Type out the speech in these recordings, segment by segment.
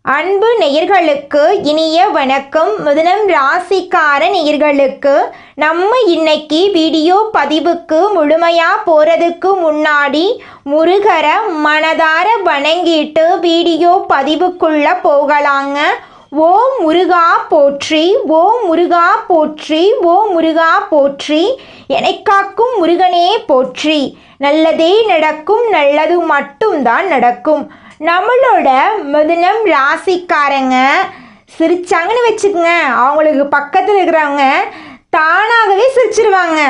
அன்பு நேயர்களுக்கு இனிய வணக்கம். மிதுனம் ராசிக்கார நேயர்களுக்கு நம்ம இன்னைக்கு வீடியோ பதிவுக்கு முழுமையாக போகிறதுக்கு முன்னாடி முருகரை மனதார வணங்கிட்டு வீடியோ பதிவுக்குள்ளே போகலாங்க. ஓம் முருகா போற்றி, ஓம் முருகா போற்றி, ஓம் முருகா போற்றி, எனக்காக்கும் முருகனே போற்றி. நல்லதே நடக்கும், நல்லது மட்டும்தான் நடக்கும். நம்மளோட மிதுனம் ராசிக்காரங்க சிரிச்சாங்கன்னு வச்சுக்கோங்க, அவங்களுக்கு பக்கத்தில் இருக்கிறவங்க தானாகவே சிரிச்சிருவாங்க.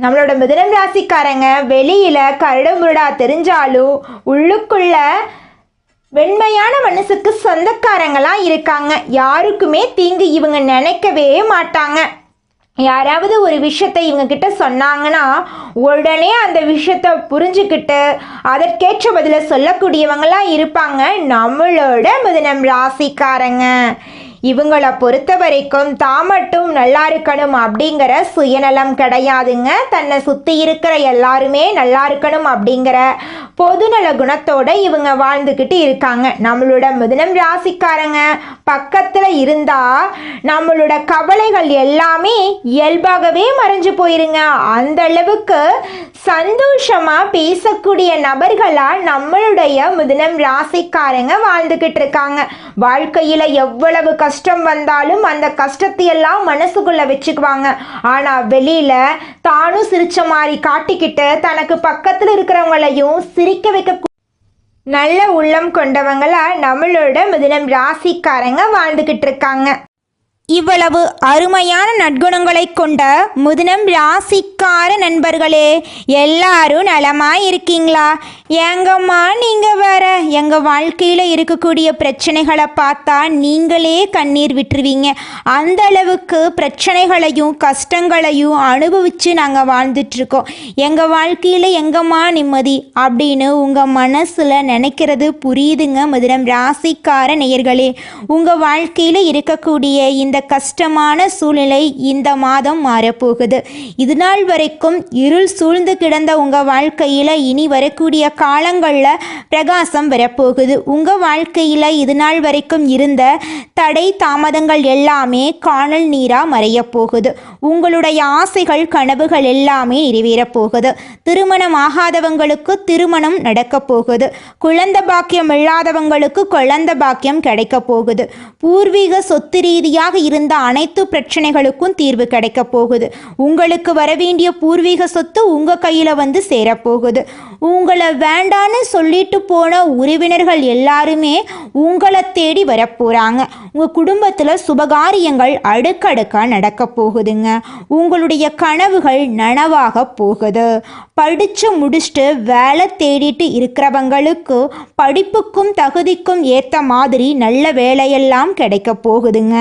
நம்மளோட மிதுனம் ராசிக்காரங்க வெளியில் கரடுமுரடா தெரிஞ்சாலும் உள்ளுக்குள்ள வெண்மையான மனசுக்கு சொந்தக்காரங்களாம் இருக்காங்க. யாருக்குமே தீங்கு இவங்க நினைக்கவே மாட்டாங்க. யாராவது ஒரு விஷயத்தை இவங்க கிட்ட சொன்னாங்கன்னா உடனே அந்த விஷயத்தை புரிஞ்சுக்கிட்டு அதற்கேற்ற பதில சொல்லக்கூடியவங்களாம் இருப்பாங்க நம்மளோட மிதுனம் ராசிக்காரங்க. இவங்களை பொறுத்த வரைக்கும் தான் மட்டும் நல்லா இருக்கணும் அப்படிங்கிற சுயநலம் கிடையாதுங்க. தன்னை சுற்றி இருக்கிற எல்லாருமே நல்லா இருக்கணும் அப்படிங்கிற பொதுநல குணத்தோட இவங்க வாழ்ந்துக்கிட்டு இருக்காங்க. நம்மளோட மிதுனம் ராசிக்காரங்க பக்கத்தில் இருந்தால் நம்மளோட கவலைகள் எல்லாமே இயல்பாகவே மறைஞ்சு போயிருங்க. அந்த அளவுக்கு சந்தோஷமாக பேசக்கூடிய நபர்களாக நம்மளுடைய மிதுனம் ராசிக்காரங்க வாழ்ந்துக்கிட்டு இருக்காங்க. வாழ்க்கையில் எவ்வளவு கஷ்டம் வந்தாலும் அந்த கஷ்டத்தையெல்லாம் மனசுக்குள்ள வச்சுக்குவாங்க. ஆனால் வெளியில் தானும் சிரிச்ச மாதிரி காட்டிக்கிட்டு தனக்கு பக்கத்தில் இருக்கிறவங்களையும் சிரிக்க வைக்க நல்ல உள்ளம் கொண்டவங்களா நம்மளோட மிதுனம் ராசிக்காரங்க வாழ்ந்துக்கிட்டு இருக்காங்க. இவ்வளவு அருமையான நற்குணங்களை கொண்ட மிதுனம் ராசிக்கார நண்பர்களே, எல்லாரும் நலமாக இருக்கீங்களா? ஏங்கம்மா நீங்கள் வேற எங்கள் வாழ்க்கையில் இருக்கக்கூடிய பிரச்சனைகளை பார்த்தா நீங்களே கண்ணீர் விட்டுருவீங்க. அந்த அளவுக்கு பிரச்சனைகளையும் கஷ்டங்களையும் அனுபவித்து நாங்கள் வாழ்ந்துட்டுருக்கோம். எங்கள் வாழ்க்கையில் எங்கம்மா நிம்மதி அப்படின்னு உங்கள் மனசில் நினைக்கிறது புரியுதுங்க மிதுனம் ராசிக்கார நேயர்களே. உங்கள் வாழ்க்கையில் இருக்கக்கூடிய இந்த கஷ்டமான சூழ்நிலை இந்த மாதம் மாறப்போகுது. இது நாள் வரைக்கும் இருள் சூழ்ந்து கிடந்த உங்கள் வாழ்க்கையில் இனி வரக்கூடிய காலங்களில் பிரகாசம் வரப்போகுது. உங்கள் வாழ்க்கையில் இது நாள் வரைக்கும் இருந்த தடை தாமதங்கள் எல்லாமே காணல் நீராக மறையப் போகுது. உங்களுடைய ஆசைகள் கனவுகள் எல்லாமே நிறைவேறப் போகுது. திருமணம் ஆகாதவங்களுக்கு திருமணம் நடக்கப் போகுது. குழந்தை பாக்கியம் இல்லாதவங்களுக்கு குழந்தை பாக்கியம் கிடைக்க போகுது. பூர்வீக சொத்து ரீதியாக இருந்த அனைத்து பிரச்சனைகளுக்கும் தீர்வு கிடைக்க போகுது. உங்களுக்கு வரவேண்டிய பூர்வீக சொத்து உங்கள் கையில் வந்து சேரப்போகுது. உங்களை வேண்டான்னு சொல்லிட்டு போன உறவினர்கள் எல்லாருமே உங்களை தேடி வரப்போகிறாங்க. உங்கள் குடும்பத்தில் சுபகாரியங்கள் அடுக்கடுக்காக நடக்க போகுதுங்க. உங்களுடைய கனவுகள் நனவாக போகுது. படித்து முடிச்சுட்டு வேலை தேடிட்டு இருக்கிறவங்களுக்கு படிப்புக்கும் தகுதிக்கும் ஏற்ற மாதிரி நல்ல வேலையெல்லாம் கிடைக்க போகுதுங்க.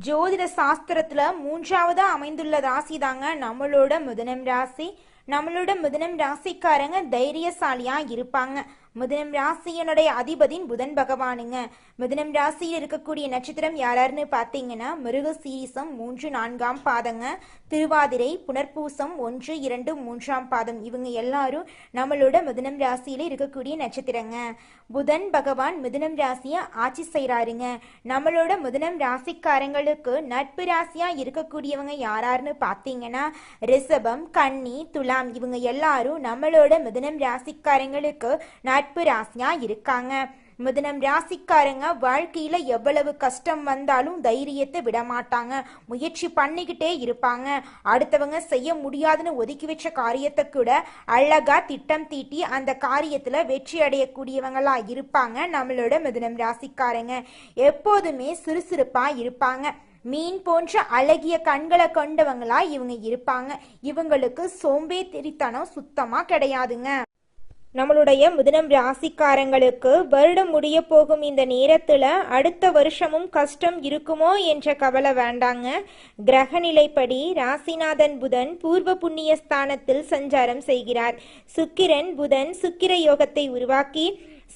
ஜோதிட சாஸ்திரத்தில் 3வது அமைந்துள்ள ராசி தாங்க நம்மளோட மிதுனம் ராசி. நம்மளோட மிதுனம் ராசிக்காரங்க தைரியசாலியாக இருப்பாங்க. மிதுனம் ராசியனுடைய அதிபதியின் புதன் பகவானுங்க. மிதுனம் ராசியில் இருக்கக்கூடிய நட்சத்திரம் யாராருன்னு பார்த்தீங்கன்னா மிருகசீரிசம் 3, 4ஆம் பாதங்க, திருவாதிரை, புனர்பூசம் 1, 2, 3ஆம் பாதம். இவங்க எல்லாரும் நம்மளோட மிதுனம் ராசியில் இருக்கக்கூடிய நட்சத்திரங்க. புதன் பகவான் மிதுனம் ராசியை ஆட்சி செய்கிறாருங்க. நம்மளோட மிதுனம் ராசிக்காரங்களுக்கு நட்பு ராசியாக இருக்கக்கூடியவங்க யாராருன்னு பார்த்தீங்கன்னா ரிஷபம், கன்னி, துலாம். இவங்க எல்லாரும் நம்மளோட மிதுனம் ராசிக்காரங்களுக்கு நட்பு ராசியா இருக்காங்க. மிதுனம் ராசிக்காரங்க வாழ்க்கையில எவ்வளவு கஷ்டம் வந்தாலும் தைரியத்தை விட மாட்டாங்க. முயற்சி பண்ணிக்கிட்டே இருப்பாங்க. அடுத்தவங்க செய்ய முடியாதுன்னு ஒதுக்கி வச்ச காரியத்தை கூட அழகா திட்டம் தீட்டி அந்த காரியத்துல வெற்றி அடையக்கூடியவங்களா இருப்பாங்க. நம்மளோட மிதுனம் ராசிக்காரங்க எப்போதுமே சுறுசுறுப்பா இருப்பாங்க. மீன் போன்ற அழகிய கண்களை கொண்டவங்களா இவங்க இருப்பாங்க. இவங்களுக்கு சோம்பேறித்தனம் சுத்தமா கிடையாதுங்க. நம்மளுடைய மிதுனம் ராசிக்காரங்களுக்கு வருடம் முடிய போகும் இந்த நேரத்தில் அடுத்த வருஷமும் கஷ்டம் இருக்குமோ என்ற கவலை வேண்டாங்க. கிரகநிலைப்படி ராசிநாதன் புதன் பூர்வ புண்ணிய ஸ்தானத்தில் சஞ்சாரம் செய்கிறார். சுக்கிரன் புதன் சுக்கிர யோகத்தை உருவாக்கி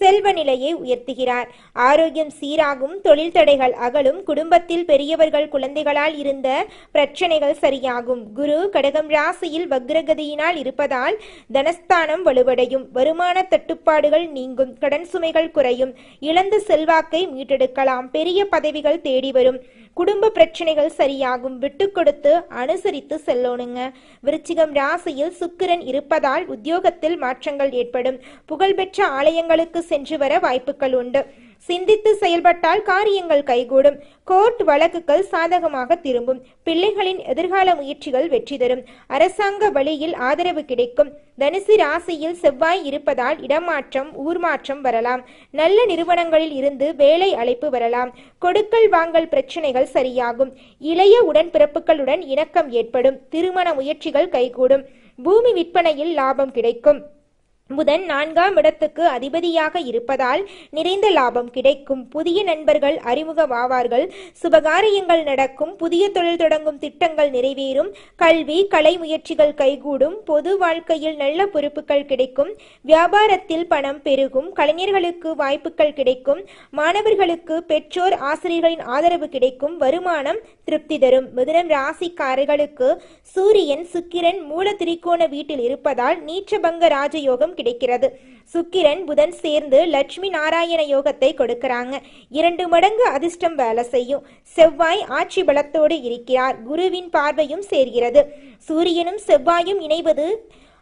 செல்வ நிலையை உயர்த்துகிறார். ஆரோக்கியம் சீராகும், தொழில் தடைகள் அகலும், குடும்பத்தில் பெரியவர்கள் குழந்தைகளால் இருந்த பிரச்சனைகள் சரியாகும். குரு கடகம் ராசியில் வக்ரகதியினால் இருப்பதால் தனஸ்தானம் வலுவடையும், வருமான தட்டுப்பாடுகள் நீங்கும், கடன் சுமைகள் குறையும், இழந்த செல்வாக்கை மீட்டெடுக்கலாம், பெரிய பதவிகள் தேடி வரும், குடும்ப பிரச்சனைகள் சரியாகும், விட்டு கொடுத்து அனுசரித்து செல்லணுங்க. விருச்சிகம் ராசியில் சுக்கிரன் இருப்பதால் உத்தியோகத்தில் மாற்றங்கள் ஏற்படும், புகழ்பெற்ற ஆலயங்களுக்கு சென்று வர வாய்ப்புகள் உண்டு, சிந்தித்து செயல்பட்டால் காரியங்கள் கைகூடும், கோர்ட் வழக்குகள் சாதகமாக திரும்பும், பிள்ளைகளின் எதிர்கால முயற்சிகள் வெற்றி தரும், அரசாங்க வழியில் ஆதரவு கிடைக்கும். தனுசு ராசியில் செவ்வாய் இருப்பதால் இடமாற்றம் ஊர் மாற்றம் வரலாம், நல்ல நிறுவனங்களில் இருந்து வேலை அழைப்பு வரலாம், கொடுக்கல் வாங்கல் பிரச்சனைகள் சரியாகும், இளைய உடன்பிறப்புகளுடன் இணக்கம் ஏற்படும், திருமண முயற்சிகள் கைகூடும், பூமி விற்பனையில் லாபம் கிடைக்கும். புதன் 4ஆம் இடத்துக்கு அதிபதியாக இருப்பதால் நிறைந்த லாபம் கிடைக்கும், புதிய நண்பர்கள் அறிமுகமாவார்கள், சுபகாரியங்கள் நடக்கும், புதிய தொழில் தொடங்கும் திட்டங்கள் நிறைவேறும், கல்வி கலை முயற்சிகள் கைகூடும், பொது வாழ்க்கையில் நல்ல பொறுப்புகள் கிடைக்கும், வியாபாரத்தில் பணம் பெருகும், கலைஞர்களுக்கு வாய்ப்புகள் கிடைக்கும், மாணவர்களுக்கு பெற்றோர் ஆசிரியர்களின் ஆதரவு கிடைக்கும், வருமானம் திருப்தி தரும். மிதுனம் ராசிக்காரர்களுக்கு சூரியன் சுக்கிரன் மூல திரிகோண வீட்டில் இருப்பதால் நீச்சபங்க ராஜயோகம் கிடைக்கிறது. சுக்கிரன் புதன் சேர்ந்து லட்சுமி நாராயண யோகத்தை கொடுக்கறாங்க, 2 மடங்கு அதிர்ஷ்டம் வேலை செய்யும். செவ்வாய் ஆட்சி பலத்தோடு இருக்கிறார், குருவின் பார்வையும் சேர்கிறது. சூரியனும் செவ்வாயும் இணைவது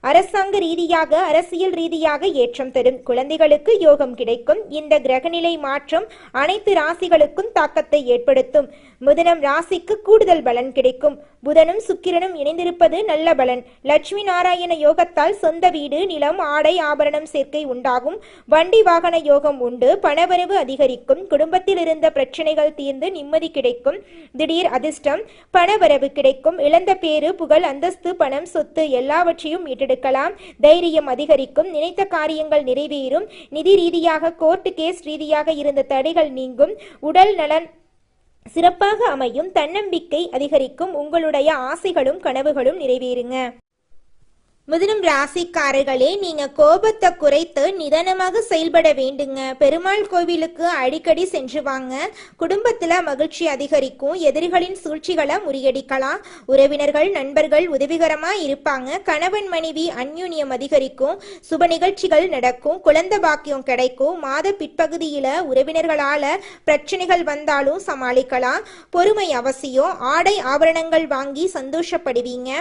அரசாங்க ரீதியாக அரசியல் ரீதியாக ஏற்றம் தரும், குழந்தைகளுக்கு யோகம் கிடைக்கும். இந்த கிரகநிலை மாற்றம் அனைத்து ராசிகளுக்கும் தாக்கத்தை ஏற்படுத்தும். மிதுனம் ராசிக்கு கூடுதல் பலன் கிடைக்கும். புதனும் சுக்கிரனும் இணைந்திருப்பது நல்ல பலன். லட்சுமி நாராயண யோகத்தால் சொந்த வீடு நிலம் ஆடை ஆபரணம் சேர்க்கை உண்டாகும், வண்டி வாகன யோகம் உண்டு, பணவரவு அதிகரிக்கும், குடும்பத்தில் இருந்த பிரச்சனைகள் தீர்ந்து நிம்மதி கிடைக்கும், திடீர் அதிர்ஷ்டம் பணவரவு கிடைக்கும், இழந்த பேரு புகழ் அந்தஸ்து பணம் சொத்து எல்லாவற்றையும் மீட்டெடுக்கலாம், தைரியம் அதிகரிக்கும், நினைத்த காரியங்கள் நிறைவேறும், நிதி ரீதியாக கோர்ட்டு கேஸ் ரீதியாக இருந்த தடைகள் நீங்கும், உடல் நலன் சிறப்பாக அமையும், தன்னம்பிக்கை அதிகரிக்கும், உங்களுடைய ஆசைகளும் கனவுகளும் நிறைவேறுங்க. மிதுனம் ராசிக்காரர்களே, நீங்க கோபத்தை குறைத்து நிதானமாக செயல்பட வேண்டுங்க. பெருமாள் கோவிலுக்கு அடிக்கடி சென்று வாங்க, குடும்பத்துல மகிழ்ச்சி அதிகரிக்கும், எதிரிகளின் சூழ்ச்சிகளை முறியடிக்கலாம், உறவினர்கள் நண்பர்கள் உதவிகரமா இருப்பாங்க, கணவன் மனைவி அந்யூன்யம் அதிகரிக்கும், சுப நிகழ்ச்சிகள் நடக்கும், குழந்தை பாக்கியம் கிடைக்கும், மாத பிற்பகுதியில உறவினர்களால பிரச்சனைகள் வந்தாலும் சமாளிக்கலாம், பொறுமை அவசியம், ஆடை ஆபரணங்கள் வாங்கி சந்தோஷப்படுவீங்க,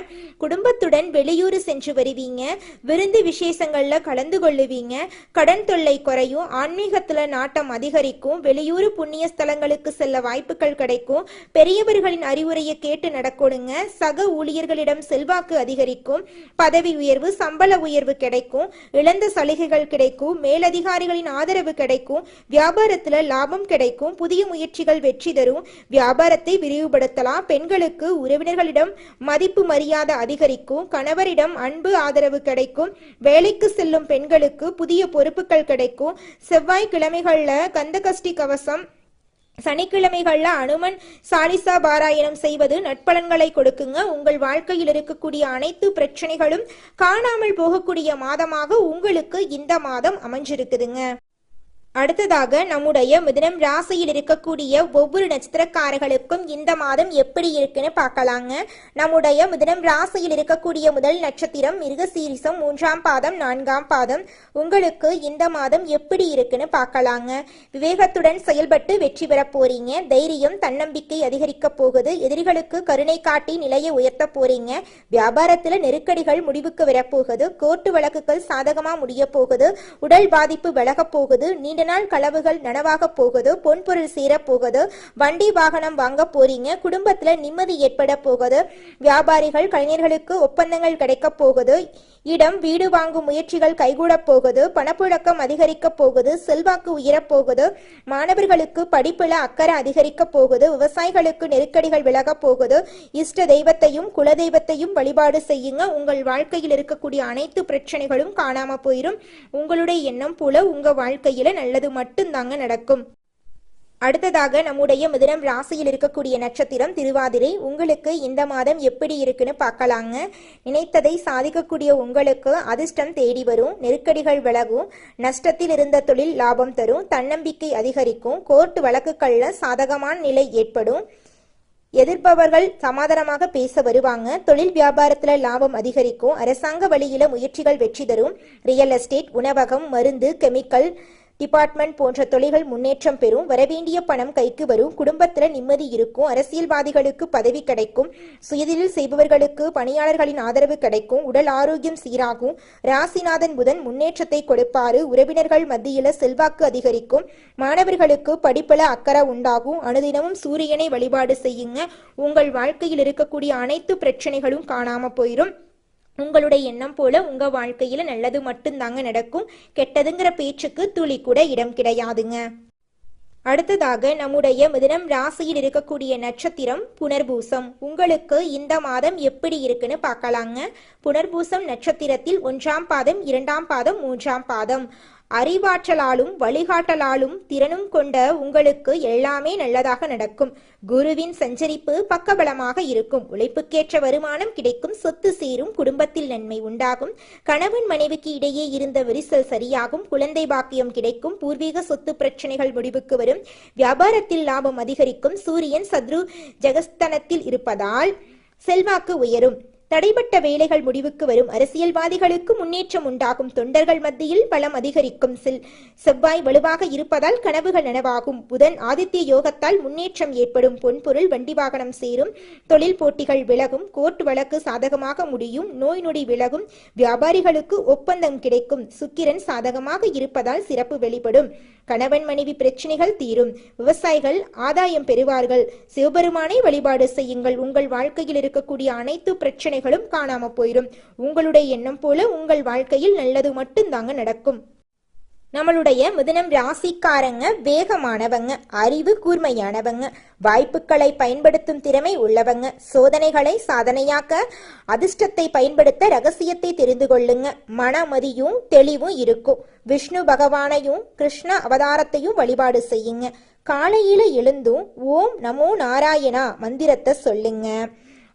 குடும்பத்துடன் வெளியூர் சென்று வருவீங்க, விருந்து விசேஷங்கள்ல கலந்து கொள்ளுவீங்க, கடன் தொல்லை குறையும், ஆன்மீகத்துல நாட்டம் அதிகரிக்கும், வெளியூர் புண்ணிய ஸ்தலங்களுக்கு செல்ல வாய்ப்புகள் கிடைக்கும், பெரியவர்களின் அறிவுரையை கேட்டு நடக்கணுங்க, சக ஊழியர்களிடம் செல்வாக்கு அதிகரிக்கும், பதவி உயர்வு சம்பள உயர்வு கிடைக்கும், இழந்த சலுகைகள் கிடைக்கும், மேலதிகாரிகளின் ஆதரவு கிடைக்கும், வியாபாரத்துல லாபம் கிடைக்கும், புதிய முயற்சிகள் வெற்றி தரும், வியாபாரத்தை விரிவுபடுத்தலாம், பெண்களுக்கு உறவினர்களிடம் மதிப்பு மரியாதை அதிகரிக்கும், கணவரிடம் அன்பு ஆதரவு கிடைக்கும், வேலைக்கு செல்லும் பெண்களுக்கு புதிய பொறுப்புகள் கிடைக்கும், செவ்வாய்க்கிழமைகள்ல கந்தகஷ்டி கவசம், சனிக்கிழமைகள்ல அனுமன் சாலிசா பாராயணம் செய்வது நட்பலன்களை கொடுக்குங்க. உங்கள் வாழ்க்கையில் இருக்கக்கூடிய அனைத்து பிரச்சனைகளும் காணாமல் போகக்கூடிய மாதமாக உங்களுக்கு இந்த மாதம் அமைஞ்சிருக்குதுங்க. அடுத்ததாக நம்முடைய மிதுனம் ராசியில் இருக்கக்கூடிய ஒவ்வொரு நட்சத்திரக்காரர்களுக்கும் இந்த மாதம் எப்படி இருக்குன்னு பார்க்கலாங்க. நம்முடைய மிதுனம் ராசியில் இருக்கக்கூடிய முதல் நட்சத்திரம் மிருகசீரிசம் 3ஆம் பாதம் 4ஆம் பாதம். உங்களுக்கு இந்த மாதம் எப்படி இருக்குன்னு பார்க்கலாங்க. விவேகத்துடன் செயல்பட்டு வெற்றி பெற போறீங்க, தைரியம் தன்னம்பிக்கை அதிகரிக்க போகுது, எதிரிகளுக்கு கருணை காட்டி நிலையை உயர்த்த போறீங்க, வியாபாரத்துல நெருக்கடிகள் முடிவுக்கு வரப்போகுது, கோர்ட்டு வழக்குகள் சாதகமா முடிய போகுது, உடல் பாதிப்பு விலக போகுது, நீண்ட நாள் களவுகள் நனவாக போகுது, பொன்பொருள் சேர போகுது, வண்டி வாகனம் வாங்க போறீங்க, குடும்பத்துல நிம்மதி ஏற்பட போகுது, வியாபாரிகள் கலைஞர்களுக்கு ஒப்பந்தங்கள் கிடைக்க போகுது, இடம் வீடு வாங்கும் முயற்சிகள் கைகூட போகுது, பணப்புழக்கம் அதிகரிக்க போகுது, செல்வாக்கு உயரப்போகுது, மாணவர்களுக்கு படிப்புல அக்கறை அதிகரிக்க போகுது, விவசாயிகளுக்கு நெருக்கடிகள் விலக போகுது, இஷ்ட தெய்வத்தையும் குல தெய்வத்தையும் வழிபாடு செய்யுங்க. உங்கள் வாழ்க்கையில் இருக்கக்கூடிய அனைத்து பிரச்சனைகளும் காணாம போயிரும். உங்களுடைய எண்ணம் போல உங்க வாழ்க்கையில நல்லது மட்டும்தாங்க நடக்கும். அடுத்ததாக நம்முடைய மிதுனம் ராசியில் இருக்கக்கூடிய நட்சத்திரம் திருவாதிரை. உங்களுக்கு இந்த மாதம் எப்படி இருக்குன்னு பார்க்கலாங்க. நினைத்ததை சாதிக்கக்கூடிய உங்களுக்கு அதிர்ஷ்டம் தேடி வரும், நெருக்கடிகள் விலகும், நஷ்டத்தில் இருந்த தொழில் லாபம் தரும், தன்னம்பிக்கை அதிகரிக்கும், கோர்ட் வழக்குகள்ல சாதகமான நிலை ஏற்படும், எதிர்ப்பவர்கள் சமாதானமாக பேச வருவாங்க, தொழில் வியாபாரத்துல லாபம் அதிகரிக்கும், அரசாங்க வழியில முயற்சிகள் வெற்றி தரும், ரியல் எஸ்டேட், உணவகம், மருந்து, கெமிக்கல் டிபார்ட்மெண்ட் போன்ற தொழில்கள் முன்னேற்றம் பெறும், வரவேண்டிய பணம் கைக்கு வரும், குடும்பத்துல நிம்மதி இருக்கும், அரசியல்வாதிகளுக்கு பதவி கிடைக்கும், சுயதொழில் செய்பவர்களுக்கு பணியாளர்களின் ஆதரவு கிடைக்கும், உடல் ஆரோக்கியம் சீராகும், ராசிநாதன் புதன் முன்னேற்றத்தை கொடுப்பாரு, உறவினர்கள் மத்தியில செல்வாக்கு அதிகரிக்கும், மாணவர்களுக்கு படிப்புல அக்கறை உண்டாகும், அனுதினமும் சூரியனை வழிபாடு செய்யுங்க. உங்கள் வாழ்க்கையில் இருக்கக்கூடிய அனைத்து பிரச்சனைகளும் காணாம போயிடும். உங்களுடைய எண்ணம் போல உங்க வாழ்க்கையில நல்லது மட்டும்தாங்க நடக்கும். கெட்டதுங்கிற பேச்சுக்கு துளி கூட இடம் கிடையாதுங்க. அடுத்ததாக நம்முடைய மிதுனம் ராசியில் இருக்கக்கூடிய நட்சத்திரம் புனர்பூசம். உங்களுக்கு இந்த மாதம் எப்படி இருக்குன்னு பார்க்கலாங்க. புனர்பூசம் நட்சத்திரத்தில் 1ஆம் பாதம், 2ஆம் பாதம், 3ஆம் பாதம். அறிவாற்றலாலும் வழிகாட்டலாலும் திறனும் கொண்ட உங்களுக்கு எல்லாமே நல்லதாக நடக்கும். குருவின் சஞ்சரிப்பு பக்கபலமாக இருக்கும். உழைப்புக்கேற்ற வருமானம் கிடைக்கும், சொத்து சேரும், குடும்பத்தில் நன்மை உண்டாகும், கணவன் மனைவிக்கு இடையே இருந்த விரிசல் சரியாகும், குழந்தை பாக்கியம் கிடைக்கும், பூர்வீக சொத்து பிரச்சனைகள் முடிவுக்கு வரும், வியாபாரத்தில் லாபம் அதிகரிக்கும், சூரியன் சத்ரு ஜெகஸ்தனத்தில் இருப்பதால் செல்வாக்கு உயரும், தடைப்பட்ட வேலைகள் முடிவுக்கு வரும், அரசியல்வாதிகளுக்கு முன்னேற்றம் உண்டாகும், தொண்டர்கள் மத்தியில் பலம் அதிகரிக்கும், செவ்வாய் வலுவாக இருப்பதால் கனவுகள் நனவாகும், புதன் ஆதித்ய யோகத்தால் முன்னேற்றம் ஏற்படும், பொன்பொருள் வண்டி வாகனம் சேரும், தொழில் போட்டிகள் விலகும், கோர்ட் வழக்கு சாதகமாக முடியும், நோய் நொடி விலகும், வியாபாரிகளுக்கு ஒப்பந்தம் கிடைக்கும், சுக்கிரன் சாதகமாக இருப்பதால் சிறப்பு வெளிப்படும், கணவன் மனைவி பிரச்சனைகள் தீரும், விவசாயிகள் ஆதாயம் பெறுவார்கள், சிவபெருமானை வழிபாடு செய்யுங்கள். உங்கள் வாழ்க்கையில் இருக்கக்கூடிய அனைத்து பிரச்சனைகளும் காணாம போயிடும். உங்களுடைய எண்ணம் போல உங்கள் வாழ்க்கையில் நல்லது மட்டும்தாங்க நடக்கும். நம்மளுடைய மிதுனம் ராசிக்காரங்க வேகமானவங்க, அறிவு கூர்மையானவங்க, வாய்ப்புகளை பயன்படுத்தும் திறமை உள்ளவங்க, சோதனைகளை சாதனையாக்க அதிர்ஷ்டத்தை பயன்படுத்த ரகசியத்தை தெரிந்து கொள்ளுங்க. மனமதியும் தெளிவும் இருக்கும். விஷ்ணு பகவானையும் கிருஷ்ண அவதாரத்தையும் வழிபாடு செய்யுங்க. காலையில எழுந்தும் ஓம் நமோ நாராயணா மந்திரத்தை சொல்லுங்க.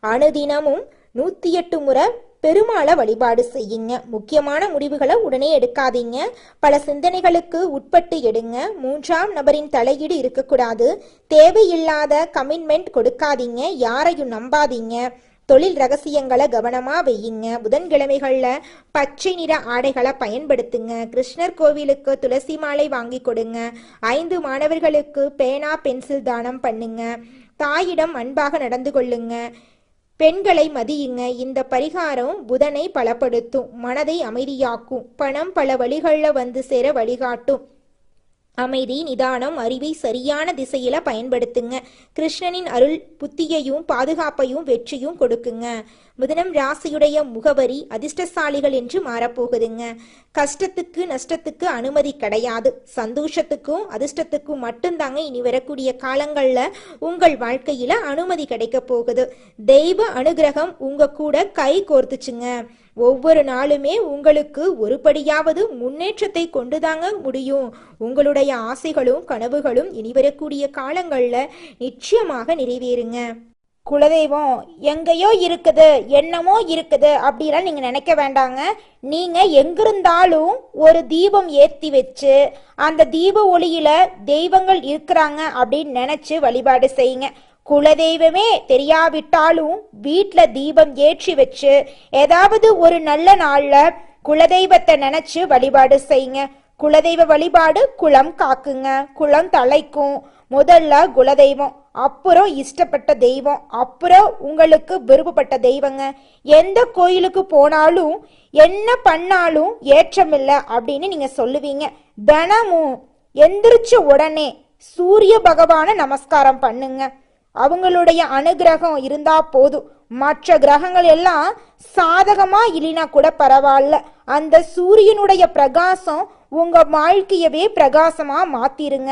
அனுதினமும் 108 முறை பெருமாளை வழிபாடு செய்யுங்க. முக்கியமான முடிவுகளை உடனே எடுக்காதீங்க. பல சிந்தனைகளுக்கு உட்பட்டு எடுங்க. 3ஆம் நபரின் தலையீடு இருக்கக்கூடாது. தேவையில்லாத கமிட்மெண்ட் கொடுக்காதீங்க. யாரையும் நம்பாதீங்க. தொழில் ரகசியங்களை கவனமா வையுங்க. புதன்கிழமைகள்ல பச்சை நிற ஆடைகளை பயன்படுத்துங்க. கிருஷ்ணர் கோவிலுக்கு துளசி மாலை வாங்கி கொடுங்க. 5 மாணவர்களுக்கு பேனா பென்சில் தானம் பண்ணுங்க. தாயிடம் அன்பாக நடந்து கொள்ளுங்க. பெண்களை மதியுங்க. இந்த பரிகாரம் புதனை பலப்படுத்தும், மனதை அமைதியாக்கும், பணம் பல வழிகளில் வந்து சேர வழிகாட்டும். அமைதி, நிதானம், அறிவை சரியான திசையில பயன்படுத்துங்க. கிருஷ்ணனின் அருள் புத்தியையும் பாதுகாப்பையும் வெற்றியும் கொடுக்குங்க. மிதுனம் ராசியுடைய முகவரி அதிர்ஷ்டசாலிகள் என்று மாறப்போகுதுங்க. கஷ்டத்துக்கு நஷ்டத்துக்கு அனுமதி கிடையாது. சந்தோஷத்துக்கும் அதிர்ஷ்டத்துக்கும் மட்டும்தாங்க இனி வரக்கூடிய காலங்கள்ல உங்கள் வாழ்க்கையில அனுமதி கிடைக்க போகுது. தெய்வ அனுகிரகம் உங்க கூட கை கோர்த்துச்சுங்க. ஒவ்வொரு நாளுமே உங்களுக்கு ஒருபடியாவது முன்னேற்றத்தை கொண்டுதாங்க முடியும். உங்களுடைய ஆசைகளும் கனவுகளும் இனி வரக்கூடிய காலங்கள்ல நிச்சயமாக நிறைவேறுங்க. குலதெய்வம் எங்கேயோ இருக்குது, என்னமோ இருக்குது அப்படிலாம் நீங்க நினைக்க வேண்டாங்க. நீங்க எங்கிருந்தாலும் ஒரு தீபம் ஏற்றி வச்சு அந்த தீப ஒளியில தெய்வங்கள் இருக்கிறாங்க அப்படின்னு நினைச்சு வழிபாடு செய்யுங்க. குலதெய்வமே தெரியாவிட்டாலும் வீட்டுல தீபம் ஏற்றி வச்சு ஏதாவது ஒரு நல்ல நாள்ல குலதெய்வத்தை நினைச்சு வழிபாடு செய்யுங்க. குலதெய்வ வழிபாடு குலம் காக்குங்க, குலம் தலைக்கும். முதல்ல குலதெய்வம், அப்புறம் இஷ்டப்பட்ட தெய்வம், அப்புறம் உங்களுக்கு விருப்பப்பட்ட தெய்வங்க. எந்த கோயிலுக்கு போனாலும் என்ன பண்ணாலும் ஏற்றமில்லை அப்படின்னு நீங்க சொல்லுவீங்க. தினமும் எந்திரிச்ச உடனே சூரிய பகவான நமஸ்காரம் பண்ணுங்க. அவங்களுடைய அனுகிரகம் இருந்தா போதும். மற்ற கிரகங்கள் எல்லாம் சாதகமா இல்லைனா கூட பரவாயில்ல. அந்த சூரியனுடைய பிரகாசம் உங்க வாழ்க்கையவே பிரகாசமா மாத்திருங்க.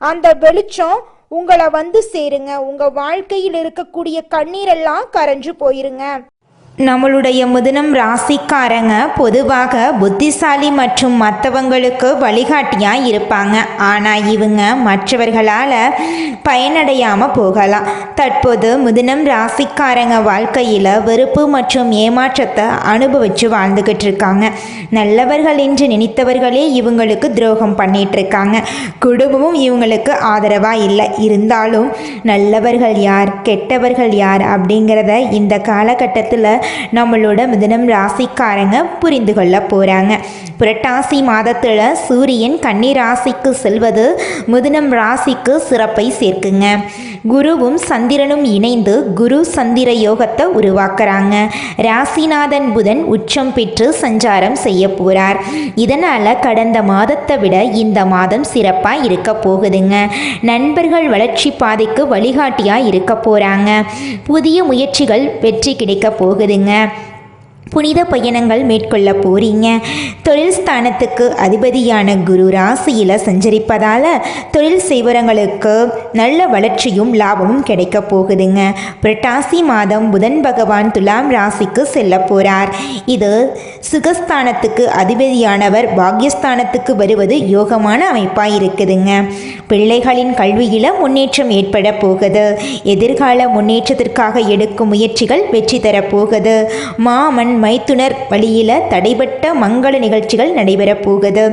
அந்த வெளிச்சம் உங்களை வந்து சேருங்க. உங்க வாழ்க்கையில் இருக்கக்கூடிய கண்ணீரெல்லாம் கரைஞ்சு போயிருங்க. நம்மளுடைய மிதுனம் ராசிக்காரங்க பொதுவாக புத்திசாலி மற்றும் மற்றவங்களுக்கு வழிகாட்டியாக இருப்பாங்க. ஆனால் இவங்க மற்றவர்களால் பயனடையாமல் போகலாம். தற்போது மிதுனம் ராசிக்காரங்க வாழ்க்கையில் வெறுப்பு மற்றும் ஏமாற்றத்தை அனுபவித்து வாழ்ந்துக்கிட்டு இருக்காங்க. நல்லவர்கள் என்று நினைத்தவர்களே இவங்களுக்கு துரோகம் பண்ணிட்டு இருக்காங்க. குடும்பமும் இவங்களுக்கு ஆதரவாக இல்லை. இருந்தாலும் நல்லவர்கள் யார் கெட்டவர்கள் யார் அப்படிங்கிறத இந்த காலகட்டத்தில் நம்மளோட மிதுனம் ராசிக்காரங்க புரிந்து கொள்ள போகிறாங்க. புரட்டாசி மாதத்தில் சூரியன் கன்னி ராசிக்கு செல்வது மிதுனம் ராசிக்கு சிறப்பை சேர்க்குங்க. குருவும் சந்திரனும் இணைந்து குரு சந்திர யோகத்தை உருவாக்குறாங்க. ராசிநாதன் புதன் உச்சம் பெற்று சஞ்சாரம் செய்ய போகிறார். இதனால் கடந்த மாதத்தை விட இந்த மாதம் சிறப்பாக இருக்க போகுதுங்க. நண்பர்கள் வளர்ச்சி பாதைக்கு வழிகாட்டியாக இருக்க போகிறாங்க. புதிய முயற்சிகள் வெற்றி கிடைக்க போகுதுங்க. புனித பயணங்கள் மேற்கொள்ள போறீங்க. தொழில் ஸ்தானத்துக்கு அதிபதியான குரு ராசியில் சஞ்சரிப்பதால் தொழில் செய்வரங்களுக்கு நல்ல வளர்ச்சியும் லாபமும் கிடைக்க போகுதுங்க. புரட்டாசி மாதம் புதன் பகவான் துலாம் ராசிக்கு செல்ல போகிறார். இது சுகஸ்தானத்துக்கு அதிபதியானவர் பாக்யஸ்தானத்துக்கு வருவது யோகமான அமைப்பாக இருக்குதுங்க. பிள்ளைகளின் கல்வியில் முன்னேற்றம் ஏற்பட போகுது. எதிர்கால முன்னேற்றத்திற்காக எடுக்கும் முயற்சிகள் வெற்றி தரப்போகுது. மாமன் மைத்துனர் வழியில் தடைபட்ட மங்கள நிகழ்ச்சிகள் நடைபெறப் போகுது.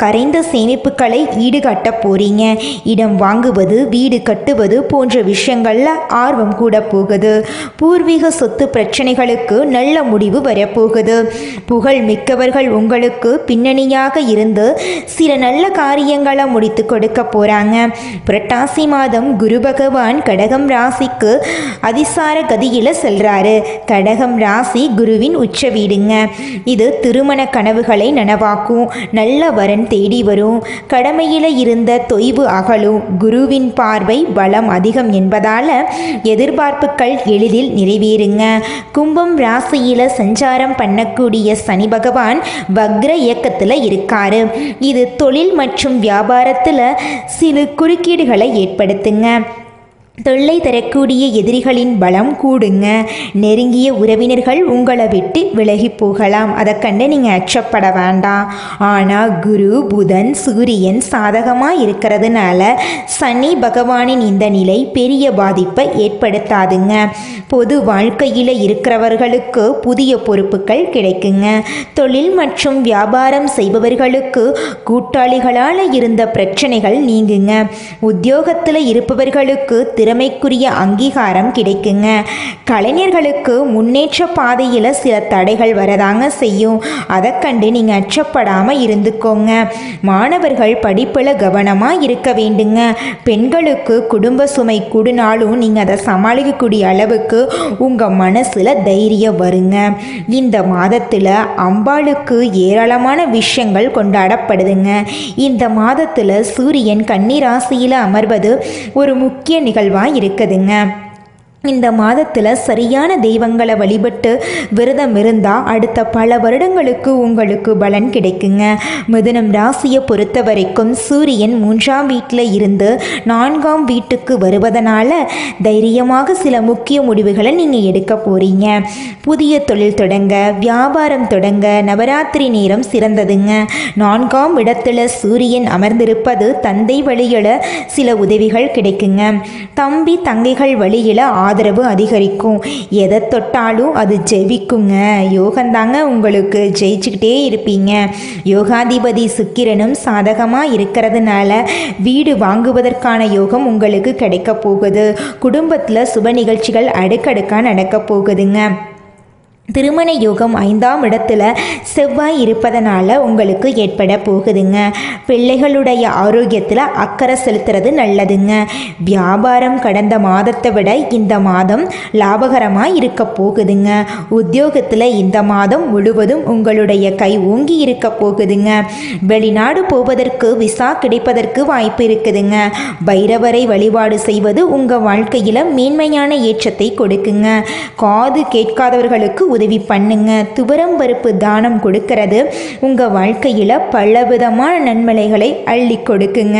கரைந்த சேமிப்புகளை ஈடுகட்ட போறீங்க. இடம் வாங்குவது வீடு கட்டுவது போன்ற விஷயங்கள்ல ஆர்வம் கூட போகுது. பூர்வீக சொத்து பிரச்சனைகளுக்கு நல்ல முடிவு வரப்போகுது. புகழ் மிக்கவர்கள் உங்களுக்கு பின்னணியாக இருந்து சில நல்ல காரியங்களை முடித்து கொடுக்க போறாங்க. புரட்டாசி மாதம் குரு பகவான் கடகம் ராசிக்கு அதிசார கதியில செல்றாரு. கடகம் ராசி குருவின் உச்ச வீடுங்க. இது திருமண கனவுகளை நனவாக்கும். நல்ல வரன் தேடி வரும். கடமையில இருந்த தொய்வு அகலும். குருவின் பார்வை பலம் அதிகம் என்பதால எதிர்பார்ப்புகள் எளிதில் நிறைவேறுங்க. கும்பம் ராசியில சஞ்சாரம் பண்ணக்கூடிய சனி பகவான் வக்ர இயக்கத்தில் இருக்காரு. இது தொழில் மற்றும் வியாபாரத்தில் சில குறுக்கீடுகளை ஏற்படுத்துங்க. தொல்லை தரக்கூடிய எதிரிகளின் பலம் கூடுங்க. நெருங்கிய உறவினர்கள் உங்களை விட்டு விலகி போகலாம். அதை கண்டு நீங்கள் அச்சப்பட வேண்டாம். ஆனால் குரு புதன் சூரியன் சாதகமாக இருக்கிறதுனால சனி பகவானின் இந்த நிலை பெரிய பாதிப்பை ஏற்படுத்தாதுங்க. பொது வாழ்க்கையில் இருக்கிறவர்களுக்கு புதிய பொறுப்புகள் கிடைக்குங்க. தொழில் மற்றும் வியாபாரம் செய்பவர்களுக்கு கூட்டாளிகளால் இருந்த பிரச்சனைகள் நீங்குங்க. உத்தியோகத்தில் இருப்பவர்களுக்கு திறமைக்குரிய அங்கீகாரம் கிடைக்குங்க. கலைஞர்களுக்கு முன்னேற்ற பாதையில் சில தடைகள் வரதாங்க செய்யும். அதை கண்டு நீங்கள் அச்சப்படாமல் இருந்துக்கோங்க. மாணவர்கள் படிப்பில் கவனமாக இருக்க வேண்டுங்க. பெண்களுக்கு குடும்ப சுமை கூடினாலும் நீங்கள் அதை சமாளிக்கக்கூடிய அளவுக்கு உங்கள் மனசில் தைரியம் வருங்க. இந்த மாதத்தில் அம்பாளுக்கு ஏராளமான விஷயங்கள் கொண்டாடப்படுதுங்க. இந்த மாதத்தில் சூரியன் கன்னி ராசியில் அமர்வது ஒரு முக்கிய நிகழ்வாக இருக்குதுங்க. இந்த மாதத்தில் சரியான தெய்வங்களை வழிபட்டு விரதம் இருந்தால் அடுத்த பல வருடங்களுக்கு உங்களுக்கு பலன் கிடைக்குங்க. மிதுனம் ராசியை பொறுத்த வரைக்கும் சூரியன் 3ஆம் வீட்டில் இருந்து 4ஆம் வீட்டுக்கு வருவதனால தைரியமாக சில முக்கிய முடிவுகளை நீங்கள் எடுக்க போகிறீங்க. புதிய தொழில் தொடங்க வியாபாரம் தொடங்க நவராத்திரி நேரம் சிறந்ததுங்க. 4ஆம் இடத்துல சூரியன் அமர்ந்திருப்பது தந்தை வழியில் சில உதவிகள் கிடைக்குங்க. தம்பி தங்கைகள் வழியில் ஆதரவு அதிகரிக்கும். எதை தொட்டாலும் அது ஜெயிக்குங்க. யோகந்தாங்க உங்களுக்கு ஜெயிச்சுக்கிட்டே இருப்பீங்க. யோகாதிபதி சுக்கிரனும் சாதகமாக இருக்கிறதுனால வீடு வாங்குவதற்கான யோகம் உங்களுக்கு கிடைக்க போகுது. குடும்பத்தில் சுப நிகழ்ச்சிகள் அடுக்கடுக்காக நடக்க போகுதுங்க. திருமண யோகம் 5ஆம் இடத்துல செவ்வாய் இருப்பதனால உங்களுக்கு ஏற்பட போகுதுங்க. பிள்ளைகளுடைய ஆரோக்கியத்தில் அக்கறை செலுத்துறது நல்லதுங்க. வியாபாரம் கடந்த மாதத்தை விட இந்த மாதம் லாபகரமாக இருக்க போகுதுங்க. உத்தியோகத்தில் இந்த மாதம் முழுவதும் உங்களுடைய கை ஓங்கி இருக்க போகுதுங்க. வெளிநாடு போவதற்கு விசா கிடைப்பதற்கு வாய்ப்பு இருக்குதுங்க. பைரவரை வழிபாடு செய்வது உங்கள் வாழ்க்கையில் மேன்மையான ஏற்றத்தை கொடுக்குங்க. காது கேட்காதவர்களுக்கு உதவி பண்ணுங்க. துவரம் பருப்பு தானம் கொடுக்கிறது உங்கள் வாழ்க்கையில் பலவிதமான நன்மைகளை அள்ளி கொடுக்குங்க.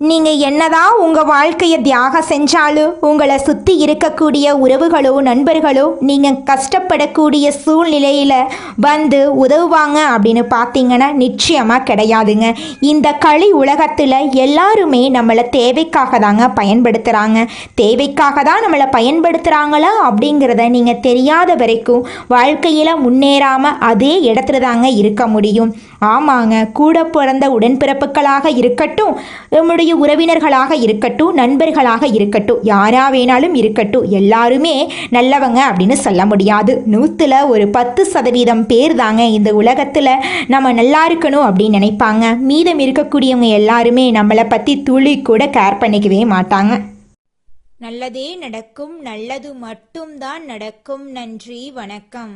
நீங்கள் என்னதான் உங்கள் வாழ்க்கையை தியாகம் செஞ்சாலும் உங்களை சுற்றி இருக்கக்கூடிய உறவுகளோ நண்பர்களோ நீங்கள் கஷ்டப்படக்கூடிய சூழ்நிலையில் வந்து உதவுவாங்க அப்படின்னு பார்த்தீங்கன்னா நிச்சயமாக கிடையாதுங்க. இந்த களி உலகத்தில் எல்லாருமே நம்மளை தேவைக்காக தாங்க பயன்படுத்துகிறாங்க. தேவைக்காக தான் நம்மளை பயன்படுத்துகிறாங்களா அப்படிங்கிறத நீங்கள் தெரியாத வரைக்கும் வாழ்க்கையில் முன்னேறாமல் அதே இடத்துல தாங்க இருக்க முடியும். ஆமாங்க, கூட பிறந்த உடன்பிறப்புகளாக இருக்கட்டும், நம்முடைய உறவினர்களாக இருக்கட்டும், நண்பர்களாக இருக்கட்டும், யாரா வேணாலும் இருக்கட்டும், எல்லாருமே நல்லவங்க அப்படின்னு சொல்ல முடியாது. 100ல் ஒரு 10% பேர் தாங்க இந்த உலகத்தில் நம்ம நல்லா இருக்கணும் அப்படின்னு நினைப்பாங்க. மீதம் இருக்கக்கூடியவங்க எல்லாருமே நம்மளை பற்றி துளி கூட கேர் பண்ணிக்கவே மாட்டாங்க. நல்லதே நடக்கும், நல்லது மட்டும்தான் நடக்கும். நன்றி, வணக்கம்.